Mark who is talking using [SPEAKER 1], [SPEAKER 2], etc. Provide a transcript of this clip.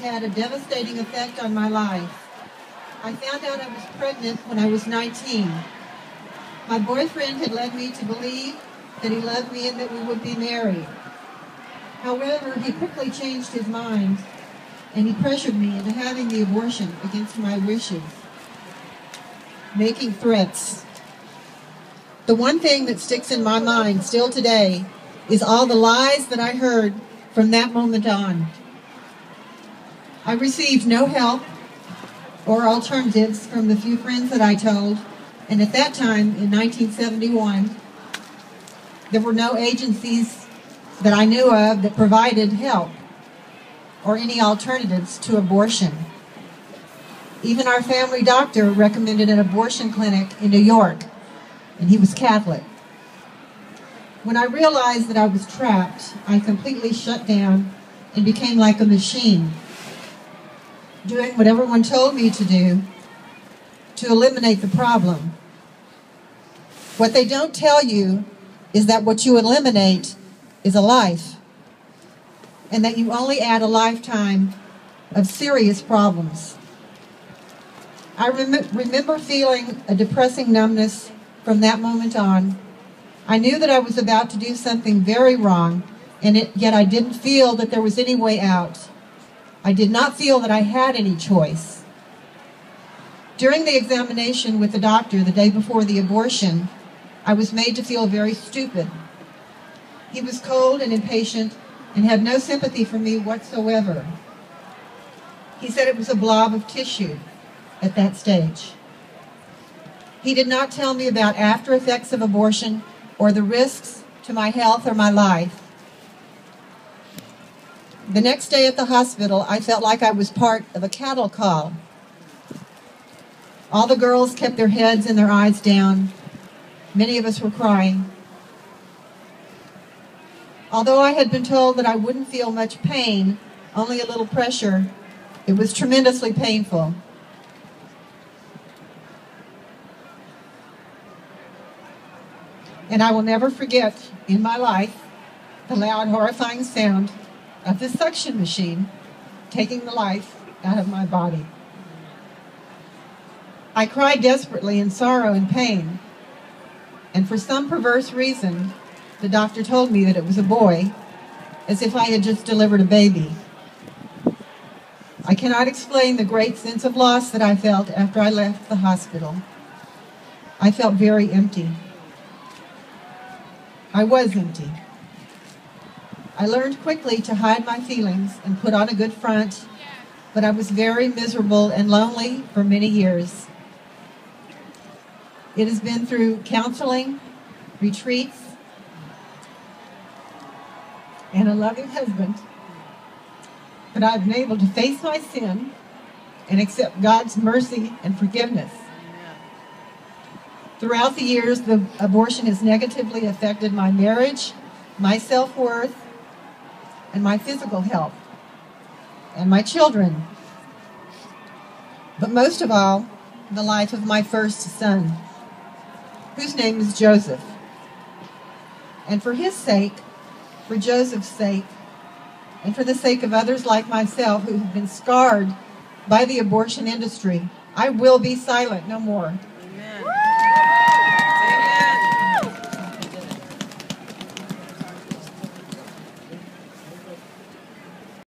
[SPEAKER 1] had a devastating effect on my life. I found out I was pregnant when I was 19. My boyfriend had led me to believe that he loved me and that we would be married. However, he quickly changed his mind, and he pressured me into having the abortion against my wishes, making threats. The one thing that sticks in my mind still today is all the lies that I heard from that moment on. I received no help or alternatives from the few friends that I told, and at that time, in 1971, there were no agencies that I knew of that provided help or any alternatives to abortion. Even our family doctor recommended an abortion clinic in New York, and he was Catholic. When I realized that I was trapped, I completely shut down and became like a machine, doing what everyone told me to do to eliminate the problem. What they don't tell you is that what you eliminate is a life, and that you only add a lifetime of serious problems. I remember feeling a depressing numbness from that moment on. I knew that I was about to do something very wrong, and yet I didn't feel that there was any way out. I did not feel that I had any choice. During the examination with the doctor the day before the abortion, I was made to feel very stupid. He was cold and impatient and had no sympathy for me whatsoever. He said it was a blob of tissue at that stage. He did not tell me about after effects of abortion or the risks to my health or my life. The next day at the hospital, I felt like I was part of a cattle call. All the girls kept their heads and their eyes down. Many of us were crying. Although I had been told that I wouldn't feel much pain, only a little pressure, it was tremendously painful. And I will never forget in my life the loud, horrifying sound of the suction machine taking the life out of my body. I cried desperately in sorrow and pain, and for some perverse reason, the doctor told me that it was a boy, as if I had just delivered a baby. I cannot explain the great sense of loss that I felt after I left the hospital. I felt very empty. I was empty. I learned quickly to hide my feelings and put on a good front, but I was very miserable and lonely for many years. It has been through counseling, retreats, and a loving husband that I've been able to face my sin and accept God's mercy and forgiveness. Throughout the years, the abortion has negatively affected my marriage, my self-worth, and my physical health, and my children. But most of all, the life of my first son, whose name is Joseph. And for his sake, for Joseph's sake, and for the sake of others like myself who have been scarred by the abortion industry, I will be silent no more.